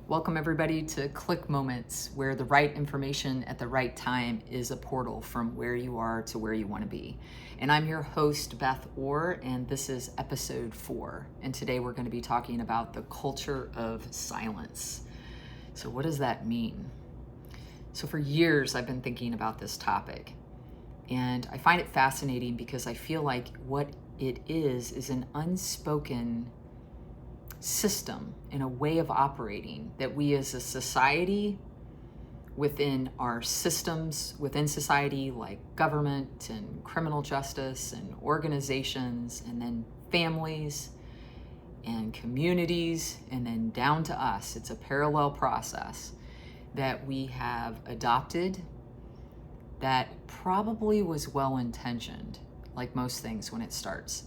Welcome everybody to Click Moments, where the right information at the right time is a portal from where you are to where you want to be. And I'm your host, Beth Orr, and this is episode 4. And today we're going to be talking about the culture of silence. So what does that mean? So for years I've been thinking about this topic, and I find it fascinating because I feel like what it is an unspoken system and a way of operating that we as a society, within our systems within society like government and criminal justice and organizations, and then families and communities, and then down to us, it's a parallel process that we have adopted that probably was well intentioned, like most things when it starts.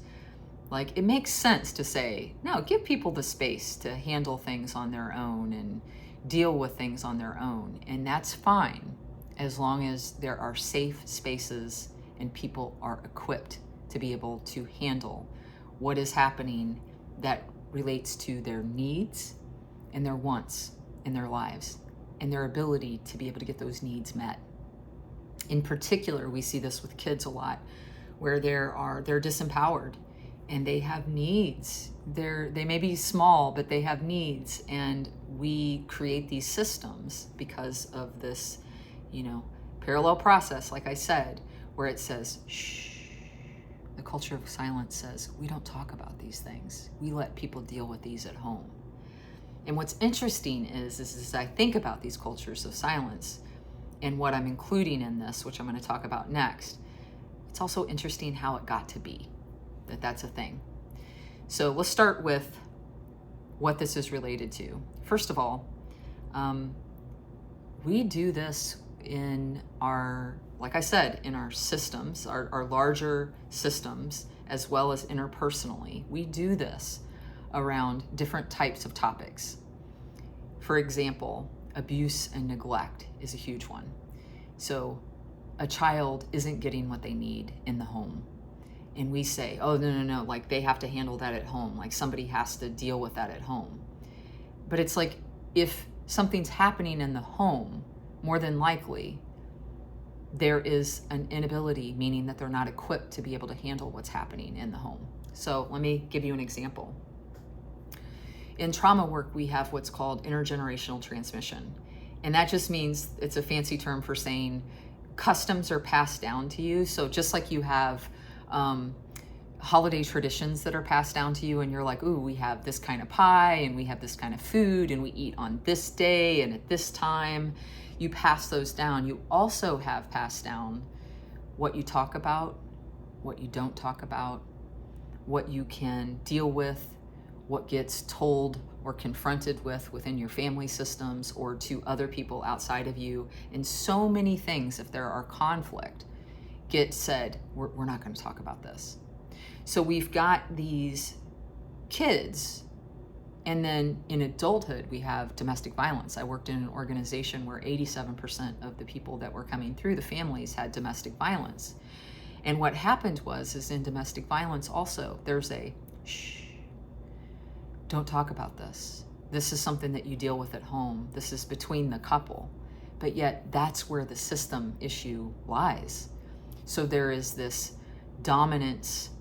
Like, it makes sense to say, no, give people the space to handle things on their own and deal with things on their own. And that's fine, as long as there are safe spaces and people are equipped to be able to handle what is happening that relates to their needs and their wants in their lives and their ability to be able to get those needs met. In particular, we see this with kids a lot, where they're disempowered and they have needs. They may be small, but they have needs, and we create these systems because of this, parallel process, like I said, where it says, shh. The culture of silence says, we don't talk about these things. We let people deal with these at home. And what's interesting is as I think about these cultures of silence and what I'm including in this, which I'm going to talk about next, it's also interesting how it got to be that's a thing. So let's start with what this is related to. First of all, we do this in our, like I said, in our systems, our larger systems, as well as interpersonally. We do this around different types of topics. For example, abuse and neglect is a huge one. So a child isn't getting what they need in the home. And we say, oh, no, like they have to handle that at home. Like somebody has to deal with that at home. But it's like, if something's happening in the home, more than likely, there is an inability, meaning that they're not equipped to be able to handle what's happening in the home. So let me give you an example. In trauma work, we have what's called intergenerational transmission. And that just means, it's a fancy term for saying customs are passed down to you. So just like you have holiday traditions that are passed down to you, and you're like, ooh, we have this kind of pie and we have this kind of food and we eat on this day and at this time. You pass those down. You also have passed down what you talk about, what you don't talk about, what you can deal with, what gets told or confronted with within your family systems or to other people outside of you. And so many things, if there are conflict, get said, we're not going to talk about this. So we've got these kids, and then in adulthood, we have domestic violence. I worked in an organization where 87% of the people that were coming through, the families, had domestic violence. And what happened is in domestic violence also, there's a shh, don't talk about this. This is something that you deal with at home. This is between the couple. But yet that's where the system issue lies. So there is this dominance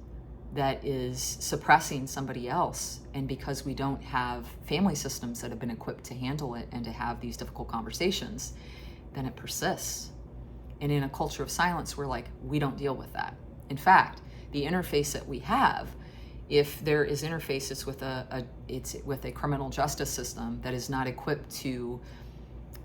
that is suppressing somebody else. And because we don't have family systems that have been equipped to handle it and to have these difficult conversations, then it persists. And in a culture of silence, we're like, we don't deal with that. In fact, the interface that we have, if there is interfaces with a criminal justice system that is not equipped to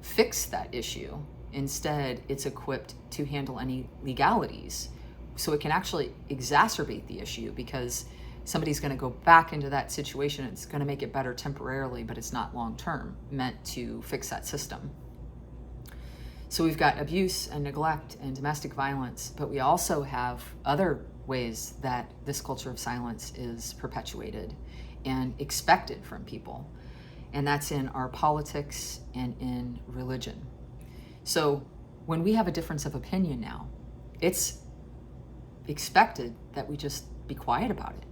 fix that issue, instead, it's equipped to handle any legalities. So it can actually exacerbate the issue, because somebody's going to go back into that situation. It's going to make it better temporarily, but it's not long-term meant to fix that system. So we've got abuse and neglect and domestic violence, but we also have other ways that this culture of silence is perpetuated and expected from people. And that's in our politics and in religion. So when we have a difference of opinion now, it's expected that we just be quiet about it.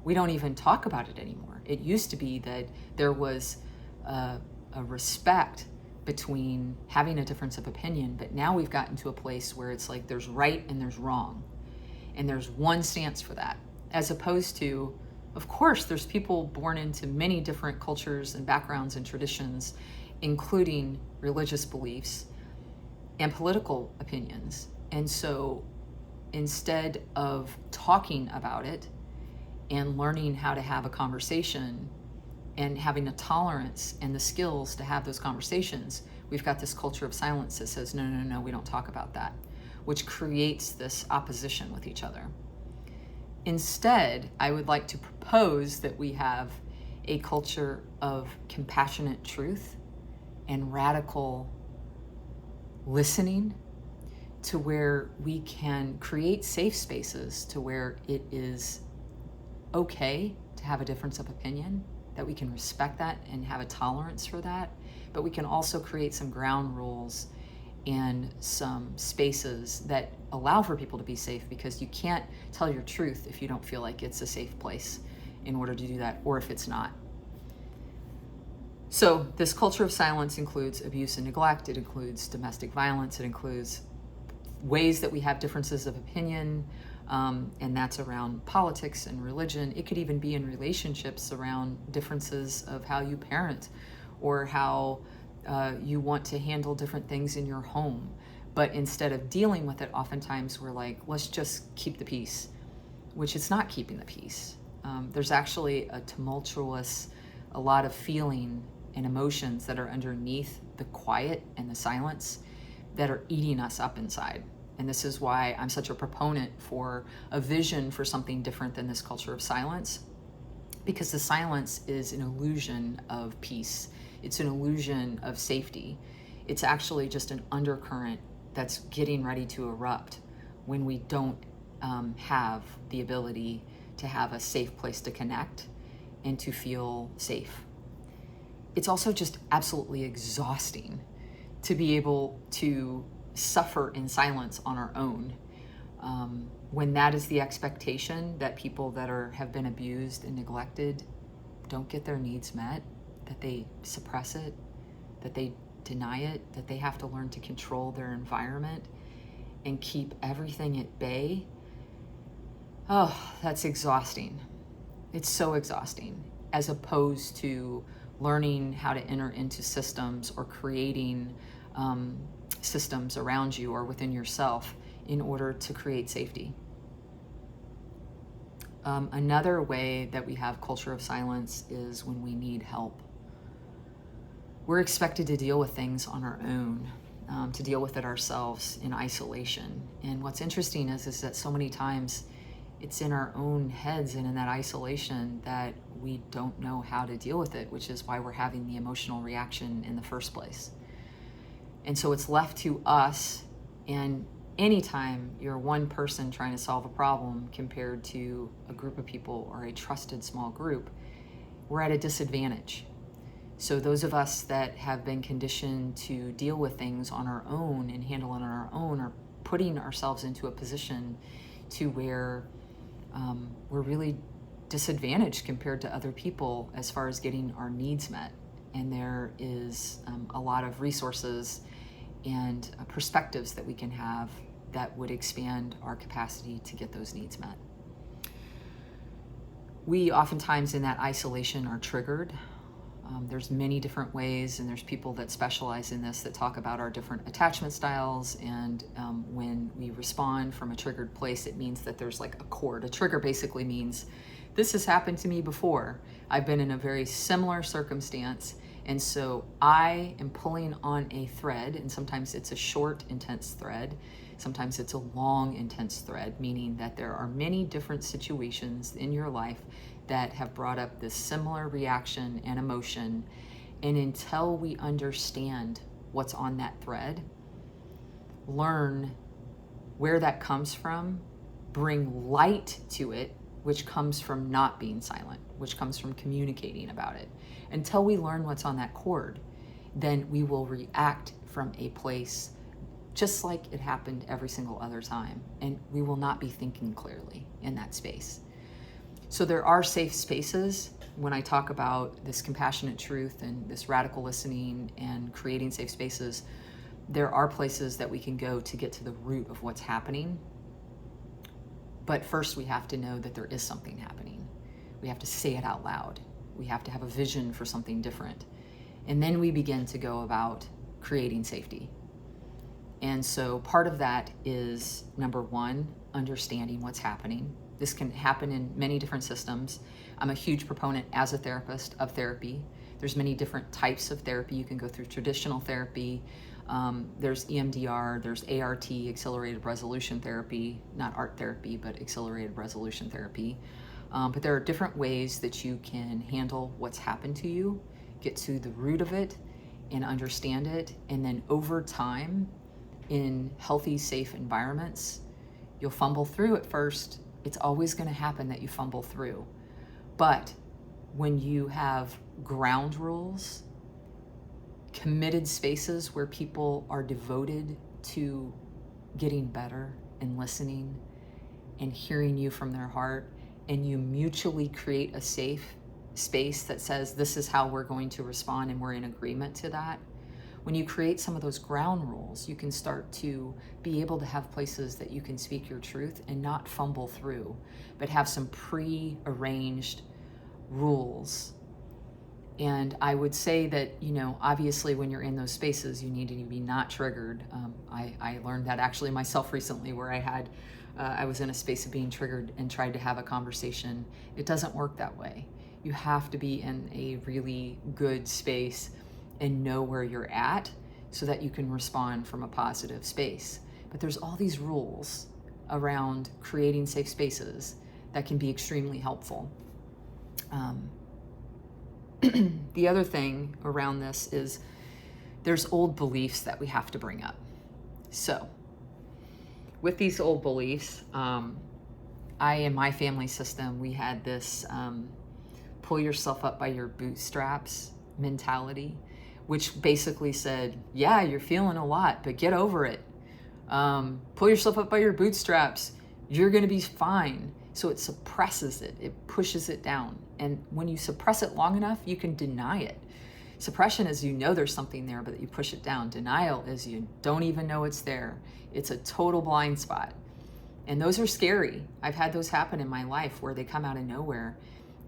We don't even talk about it anymore. It used to be that there was a respect between having a difference of opinion, but now we've gotten to a place where it's like there's right and there's wrong, and there's one stance for that, as opposed to, of course, there's people born into many different cultures and backgrounds and traditions, including religious beliefs and political opinions. And so instead of talking about it and learning how to have a conversation and having a tolerance and the skills to have those conversations, we've got this culture of silence that says, no, no, no, we don't talk about that, which creates this opposition with each other. Instead, I would like to propose that we have a culture of compassionate truth and radical listening, to where we can create safe spaces to where it is okay to have a difference of opinion, that we can respect that and have a tolerance for that, but we can also create some ground rules and some spaces that allow for people to be safe, because you can't tell your truth if you don't feel like it's a safe place in order to do that, or if it's not. So this culture of silence includes abuse and neglect, it includes domestic violence, it includes ways that we have differences of opinion, and that's around politics and religion. It could even be in relationships around differences of how you parent, or how you want to handle different things in your home. But instead of dealing with it, oftentimes we're like, let's just keep the peace, which it's not keeping the peace. There's actually a lot of feeling and emotions that are underneath the quiet and the silence that are eating us up inside. And this is why I'm such a proponent for a vision for something different than this culture of silence, because the silence is an illusion of peace. It's an illusion of safety. It's actually just an undercurrent that's getting ready to erupt when we don't have the ability to have a safe place to connect and to feel safe. It's also just absolutely exhausting to be able to suffer in silence on our own, when that is the expectation, that people that have been abused and neglected don't get their needs met, that they suppress it, that they deny it, that they have to learn to control their environment and keep everything at bay. Oh, that's exhausting. It's so exhausting, as opposed to learning how to enter into systems or creating systems around you or within yourself in order to create safety. Another way that we have culture of silence is when we need help. We're expected to deal with things on our own, to deal with it ourselves in isolation. And what's interesting is that so many times it's in our own heads and in that isolation that we don't know how to deal with it, which is why we're having the emotional reaction in the first place. And so it's left to us, and anytime you're one person trying to solve a problem compared to a group of people or a trusted small group, we're at a disadvantage. So those of us that have been conditioned to deal with things on our own and handle it on our own are putting ourselves into a position to where we're really disadvantaged compared to other people as far as getting our needs met. And there is a lot of resources and perspectives that we can have that would expand our capacity to get those needs met. We oftentimes in that isolation are triggered. There's many different ways, and there's people that specialize in this that talk about our different attachment styles, and when we respond from a triggered place, it means that there's like a cord. A trigger basically means, this has happened to me before. I've been in a very similar circumstance, and so I am pulling on a thread, and sometimes it's a short, intense thread. Sometimes it's a long, intense thread, meaning that there are many different situations in your life that have brought up this similar reaction and emotion. And until we understand what's on that thread, learn where that comes from, bring light to it, which comes from not being silent, which comes from communicating about it. Until we learn what's on that cord, then we will react from a place just like it happened every single other time. And we will not be thinking clearly in that space. So there are safe spaces when I talk about this compassionate truth and this radical listening and creating safe spaces, there are places that we can go to get to the root of what's happening. But first we have to know that there is something happening. We have to say it out loud. We have to have a vision for something different. And then we begin to go about creating safety. And so part of that is, number one, understanding what's happening. This can happen in many different systems. I'm a huge proponent as a therapist of therapy. There's many different types of therapy. You can go through traditional therapy. There's EMDR, there's ART, accelerated resolution therapy, not art therapy, but accelerated resolution therapy. But there are different ways that you can handle what's happened to you, get to the root of it and understand it. And then over time, in healthy, safe environments, you'll fumble through at first. It's always going to happen that you fumble through. But when you have ground rules, committed spaces where people are devoted to getting better and listening and hearing you from their heart, and you mutually create a safe space that says this is how we're going to respond and we're in agreement to that. When you create some of those ground rules, you can start to be able to have places that you can speak your truth and not fumble through, but have some pre-arranged rules. And I would say that, obviously when you're in those spaces, you need to be not triggered. I learned that actually myself recently, where I was in a space of being triggered and tried to have a conversation. It doesn't work that way. You have to be in a really good space and know where you're at so that you can respond from a positive space. But there's all these rules around creating safe spaces that can be extremely helpful. The other thing around this is there's old beliefs that we have to bring up. So with these old beliefs, in my family system, we had this pull yourself up by your bootstraps mentality, which basically said, yeah, you're feeling a lot, but get over it. Pull yourself up by your bootstraps. You're going to be fine. So it suppresses it. It pushes it down. And when you suppress it long enough, you can deny it. Suppression is there's something there, but you push it down. Denial is you don't even know it's there. It's a total blind spot. And those are scary. I've had those happen in my life where they come out of nowhere.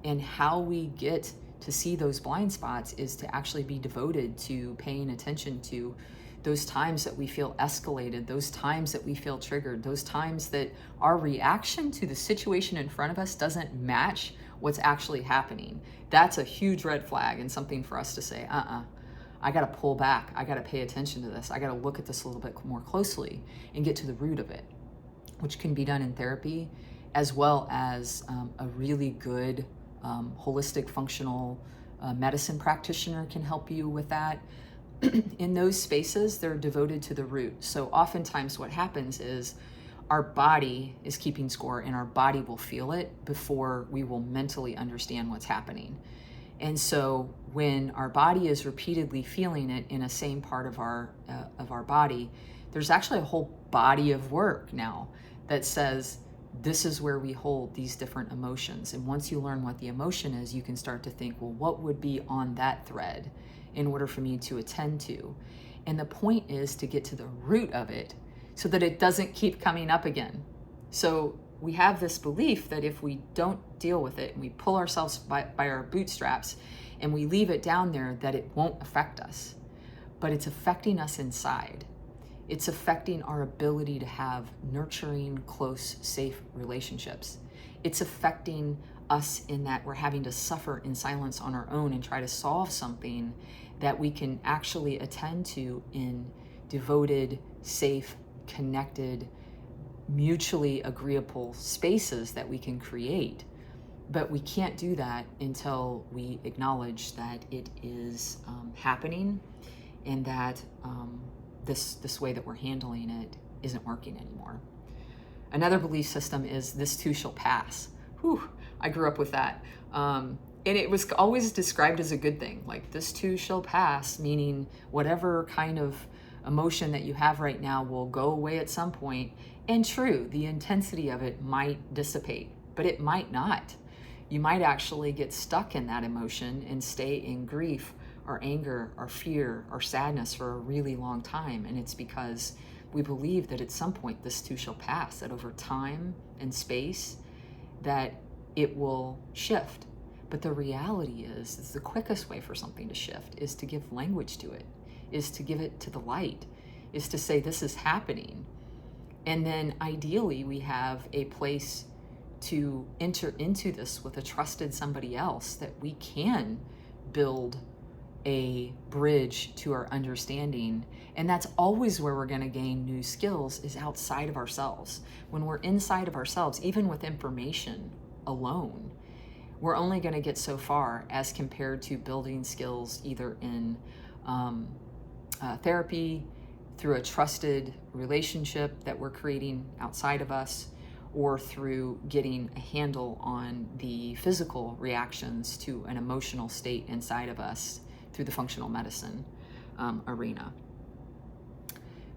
And how we get to see those blind spots is to actually be devoted to paying attention to those times that we feel escalated, those times that we feel triggered, those times that our reaction to the situation in front of us doesn't match what's actually happening. That's a huge red flag and something for us to say, I got to pull back. I got to pay attention to this. I got to look at this a little bit more closely and get to the root of it, which can be done in therapy, as well as a really good holistic functional medicine practitioner can help you with that. In those spaces, they're devoted to the root. So oftentimes what happens is our body is keeping score, and our body will feel it before we will mentally understand what's happening. And so when our body is repeatedly feeling it in a same part of our body, there's actually a whole body of work now that says this is where we hold these different emotions. And once you learn what the emotion is, you can start to think, well, what would be on that thread in order for me to attend to? And the point is to get to the root of it so that it doesn't keep coming up again. So we have this belief that if we don't deal with it and we pull ourselves by our bootstraps and we leave it down there, that it won't affect us. But it's affecting us inside. It's affecting our ability to have nurturing, close, safe relationships. It's affecting us in that we're having to suffer in silence on our own and try to solve something that we can actually attend to in devoted, safe, connected, mutually agreeable spaces that we can create. But we can't do that until we acknowledge that it is happening, and that this way that we're handling it isn't working anymore. Another belief system is this too shall pass. Whew, I grew up with that. And it was always described as a good thing, like this too shall pass, meaning whatever kind of emotion that you have right now will go away at some point. And true, the intensity of it might dissipate, but it might not. you might actually get stuck in that emotion and stay in grief or anger or fear or sadness for a really long time. And it's because we believe that at some point this too shall pass, that over time and space that it will shift. But the reality is the quickest way for something to shift is to give language to it, is to give it to the light, is to say this is happening. And then ideally we have a place to enter into this with a trusted somebody else, that we can build a bridge to our understanding. And that's always where we're going to gain new skills, is outside of ourselves. When we're inside of ourselves, even with information alone, we're only going to get so far as compared to building skills either in therapy, through a trusted relationship that we're creating outside of us, or through getting a handle on the physical reactions to an emotional state inside of us through the functional medicine arena.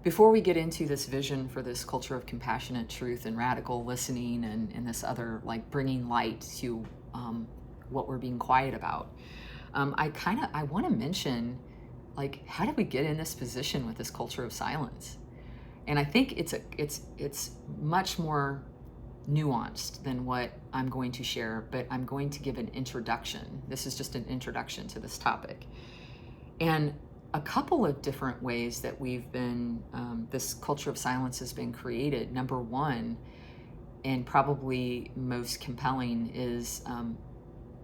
Before we get into this vision for this culture of compassionate truth and radical listening and this other, like, bringing light to what we're being quiet about, I want to mention, like, how did we get in this position with this culture of silence? And I think it's much more nuanced than what I'm going to share, but I'm going to give an introduction. This is just an introduction to this topic. And a couple of different ways that we've been, this culture of silence has been created. Number one, and probably most compelling, is,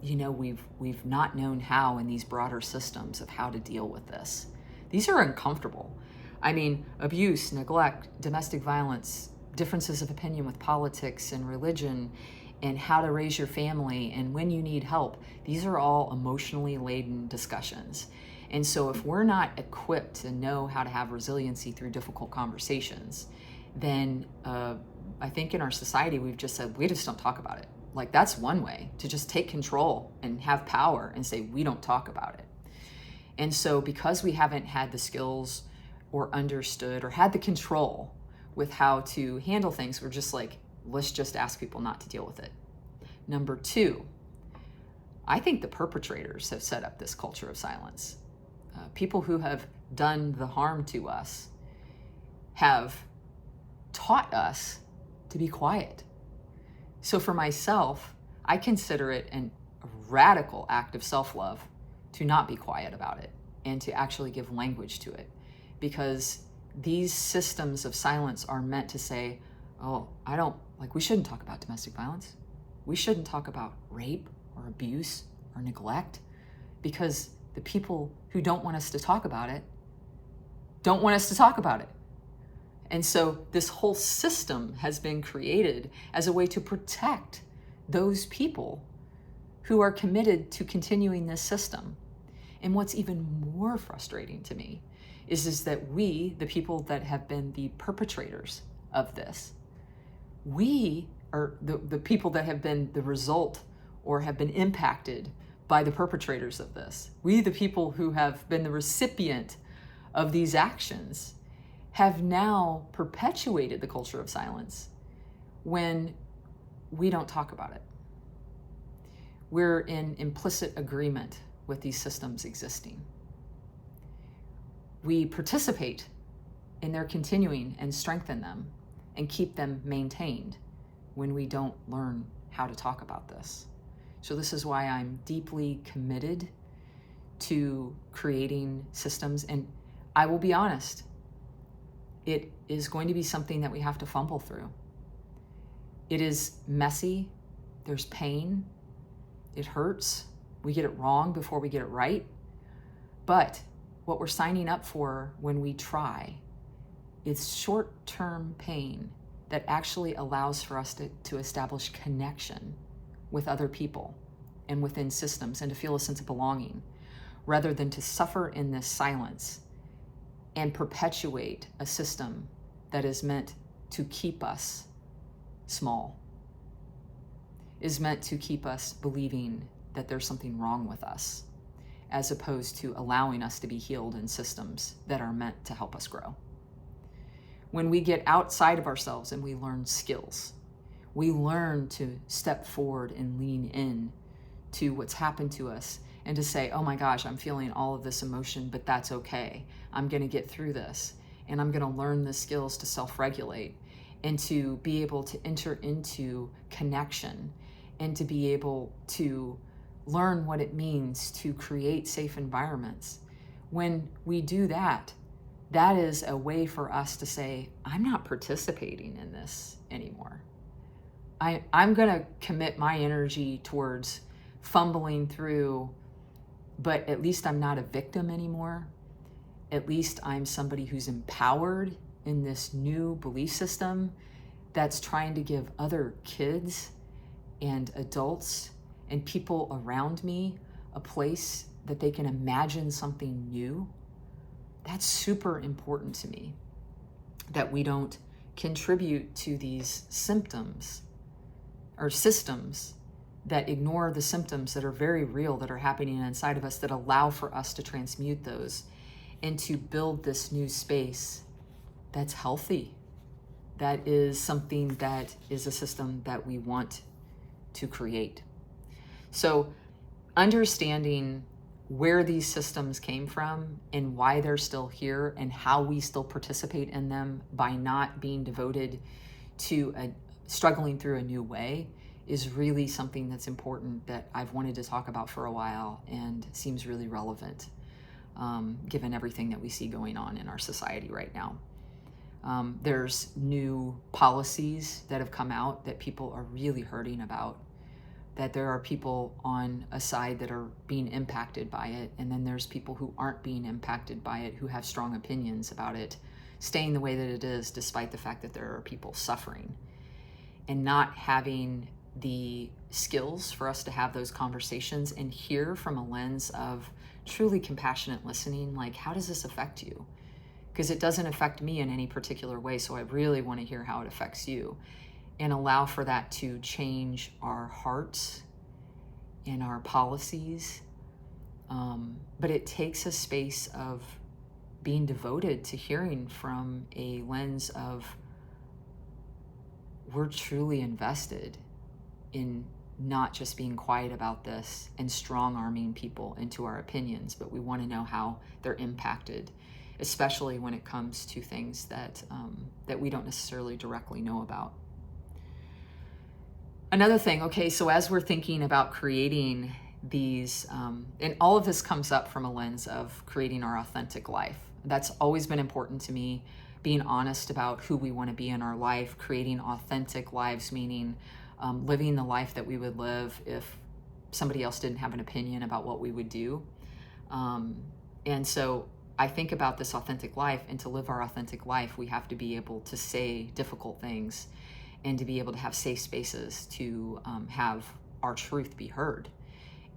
we've not known how in these broader systems of how to deal with this. These are uncomfortable. I mean, abuse, neglect, domestic violence, differences of opinion with politics and religion, and how to raise your family, and when you need help. These are all emotionally laden discussions. And so if we're not equipped to know how to have resiliency through difficult conversations, then I think in our society, we've just said, we just don't talk about it. Like, that's one way to just take control and have power and say, we don't talk about it. And so because we haven't had the skills or understood or had the control with how to handle things, we're just like, let's just ask people not to deal with it. Number two, I think the perpetrators have set up this culture of silence. People who have done the harm to us have taught us to be quiet. So for myself, I consider it a radical act of self-love to not be quiet about it and to actually give language to it, because these systems of silence are meant to say, oh, we shouldn't talk about domestic violence. We shouldn't talk about rape or abuse or neglect, because the people who don't want us to talk about it don't want us to talk about it. And so this whole system has been created as a way to protect those people who are committed to continuing this system. And what's even more frustrating to me is that we, the people that have been the perpetrators of this, we are the people that have been the result or have been impacted by the perpetrators of this. We, the people who have been the recipient of these actions, have now perpetuated the culture of silence when we don't talk about it. We're in implicit agreement with these systems existing. We participate in their continuing and strengthen them and keep them maintained when we don't learn how to talk about this. So this is why I'm deeply committed to creating systems. And I will be honest, it is going to be something that we have to fumble through. It is messy. There's pain. It hurts. We get it wrong before we get it right. But what we're signing up for when we try is short-term pain that actually allows for us to establish connection with other people and within systems, and to feel a sense of belonging, rather than to suffer in this silence and perpetuate a system that is meant to keep us small, is meant to keep us believing that there's something wrong with us, as opposed to allowing us to be healed in systems that are meant to help us grow. When we get outside of ourselves and we learn skills, we learn to step forward and lean in to what's happened to us and to say, oh my gosh, I'm feeling all of this emotion, but that's okay. I'm going to get through this, and I'm going to learn the skills to self-regulate and to be able to enter into connection and to be able to learn what it means to create safe environments. When we do that, that is a way for us to say, I'm not participating in this anymore. I'm going to commit my energy towards fumbling through, but at least I'm not a victim anymore. At least I'm somebody who's empowered in this new belief system that's trying to give other kids and adults and people around me a place that they can imagine something new. That's super important to me, that we don't contribute to these symptoms or systems that ignore the symptoms that are very real, that are happening inside of us, that allow for us to transmute those and to build this new space that's healthy. That is something that is a system that we want to create. So understanding where these systems came from and why they're still here and how we still participate in them by not being devoted to struggling through a new way is really something that's important, that I've wanted to talk about for a while and seems really relevant given everything that we see going on in our society right now. There's new policies that have come out that people are really hurting about, that there are people on a side that are being impacted by it, and then there's people who aren't being impacted by it, who have strong opinions about it staying the way that it is, despite the fact that there are people suffering. And not having the skills for us to have those conversations and hear from a lens of truly compassionate listening, like, how does this affect you? Because it doesn't affect me in any particular way, so I really want to hear how it affects you, and allow for that to change our hearts and our policies. But it takes a space of being devoted to hearing from a lens of, we're truly invested in not just being quiet about this and strong-arming people into our opinions, but we want to know how they're impacted, especially when it comes to things that we don't necessarily directly know about. Another thing, okay, so as we're thinking about creating these, and all of this comes up from a lens of creating our authentic life. That's always been important to me, being honest about who we want to be in our life, creating authentic lives, meaning living the life that we would live if somebody else didn't have an opinion about what we would do. And so I think about this authentic life, and to live our authentic life, we have to be able to say difficult things and to be able to have safe spaces to have our truth be heard,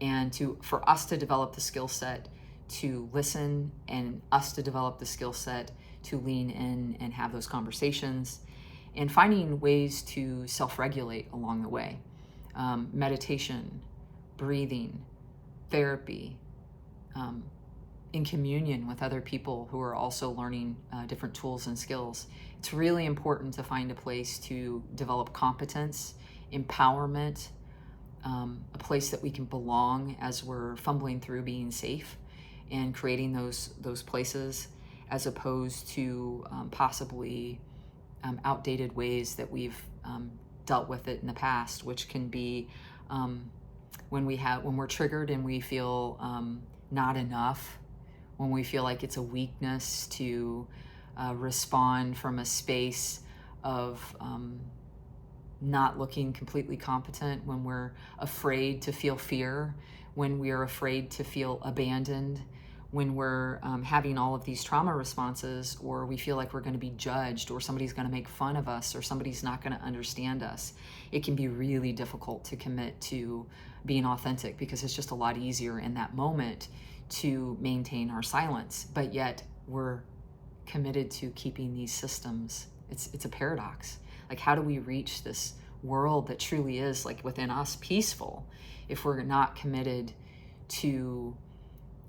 and for us to develop the skill set to listen, and us to develop the skill set to lean in and have those conversations, and finding ways to self-regulate along the way. Meditation, breathing, therapy, in communion with other people who are also learning different tools and skills. It's really important to find a place to develop competence, empowerment, a place that we can belong as we're fumbling through being safe, and creating those places, as opposed to possibly outdated ways that we've dealt with it in the past, which can be when we're triggered and we feel not enough, when we feel like it's a weakness to respond from a space of not looking completely competent, when we're afraid to feel fear, when we're afraid to feel abandoned, when we're having all of these trauma responses, or we feel like we're going to be judged, or somebody's going to make fun of us, or somebody's not going to understand us. It can be really difficult to commit to being authentic, because it's just a lot easier in that moment to maintain our silence, but yet we're committed to keeping these systems. It's a paradox. Like, how do we reach this world that truly is, like, within us, peaceful, if we're not committed to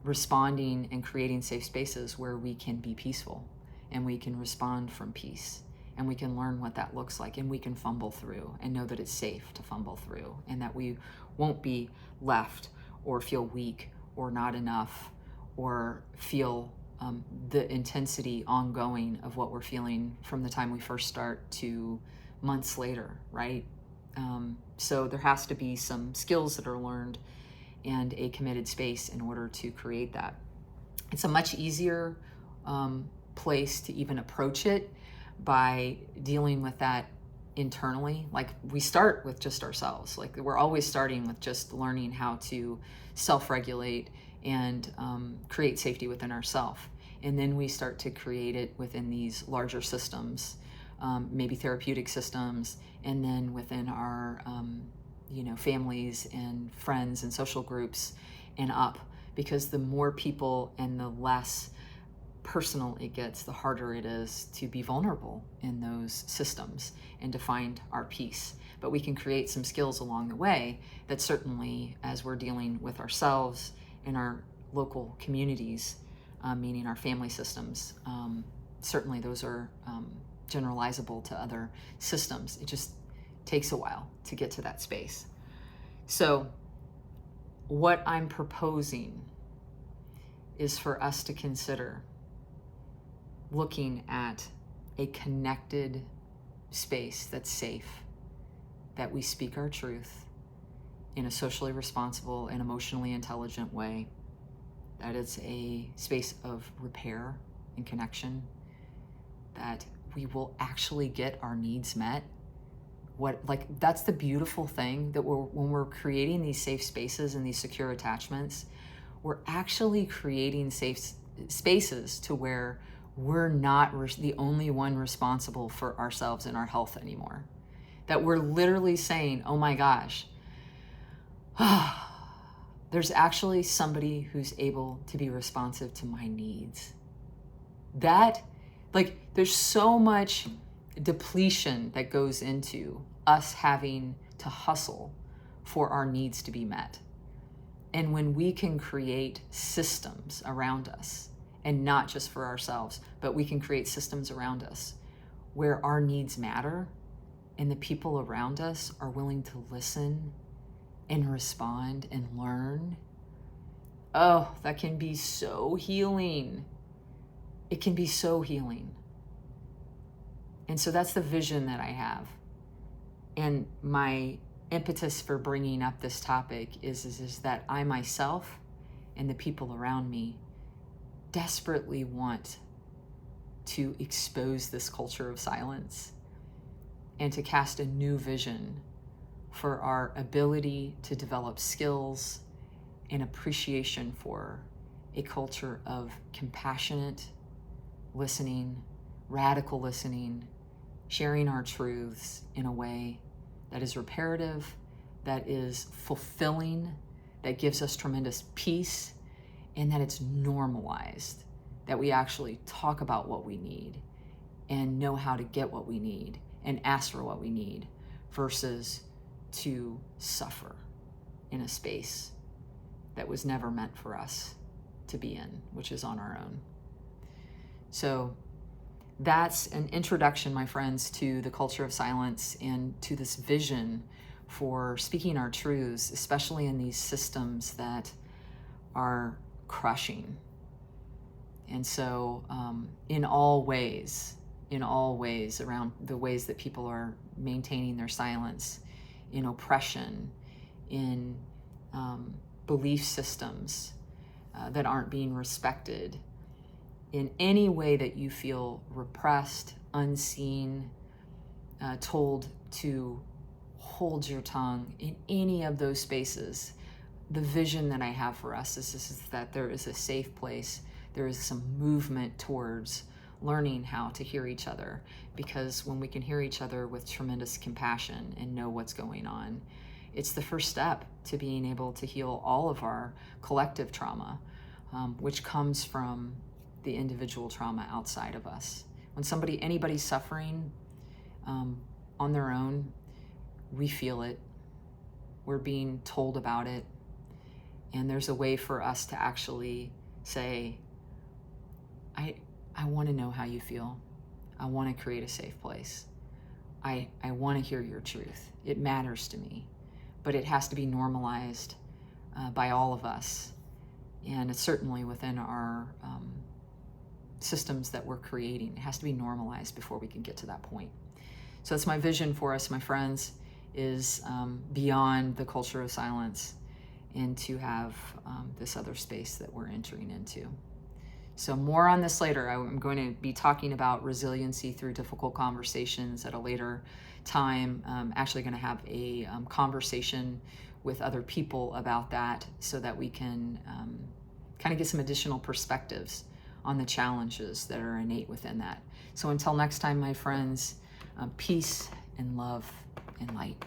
responding and creating safe spaces where we can be peaceful and we can respond from peace and we can learn what that looks like, and we can fumble through and know that it's safe to fumble through, and that we won't be left or feel weak or not enough or feel the intensity ongoing of what we're feeling from the time we first start to months later, right? So there has to be some skills that are learned and a committed space in order to create that. It's a much easier place to even approach it by dealing with that internally. Like, we start with just ourselves. Like, we're always starting with just learning how to self-regulate and create safety within ourselves. And then we start to create it within these larger systems, maybe therapeutic systems, and then within our families and friends and social groups and up. Because the more people and the less personal it gets, the harder it is to be vulnerable in those systems and to find our peace. But we can create some skills along the way that certainly, as we're dealing with ourselves and our local communities, meaning our family systems, certainly those are generalizable to other systems. It just takes a while to get to that space. So what I'm proposing is for us to consider looking at a connected space that's safe, that we speak our truth in a socially responsible and emotionally intelligent way, that it's a space of repair and connection, that we will actually get our needs met. That's the beautiful thing, that when we're creating these safe spaces and these secure attachments, we're actually creating safe spaces to where we're not the only one responsible for ourselves and our health anymore. That we're literally saying, oh my gosh, there's actually somebody who's able to be responsive to my needs. There's so much depletion that goes into us having to hustle for our needs to be met. And when we can create systems around us, and not just for ourselves, but we can create systems around us where our needs matter and the people around us are willing to listen and respond and learn, oh, that can be so healing. It can be so healing. And so that's the vision that I have. And my impetus for bringing up this topic is that I myself and the people around me desperately want to expose this culture of silence and to cast a new vision for our ability to develop skills and appreciation for a culture of compassionate listening, radical listening, sharing our truths in a way that is reparative, that is fulfilling, that gives us tremendous peace, and that it's normalized, that we actually talk about what we need and know how to get what we need and ask for what we need, versus to suffer in a space that was never meant for us to be in, which is on our own. So that's an introduction, my friends, to the culture of silence and to this vision for speaking our truths, especially in these systems that are crushing. And so in all ways around the ways that people are maintaining their silence, in oppression, in belief systems that aren't being respected, in any way that you feel repressed, unseen, told to hold your tongue, in any of those spaces, the vision that I have for us is that there is a safe place. There is some movement towards learning how to hear each other, because when we can hear each other with tremendous compassion and know what's going on, it's the first step to being able to heal all of our collective trauma, which comes from the individual trauma outside of us. When anybody's suffering on their own, we feel it. We're being told about it. And there's a way for us to actually say, I want to know how you feel. I want to create a safe place. I want to hear your truth. It matters to me, but it has to be normalized by all of us. And it's certainly within our systems that we're creating. It has to be normalized before we can get to that point. So that's my vision for us, my friends, is beyond the culture of silence, and to have this other space that we're entering into. So more on this later. I'm going to be talking about resiliency through difficult conversations at a later time. I'm actually going to have a conversation with other people about that, so that we can kind of get some additional perspectives on the challenges that are innate within that. So until next time, my friends, peace and love and light.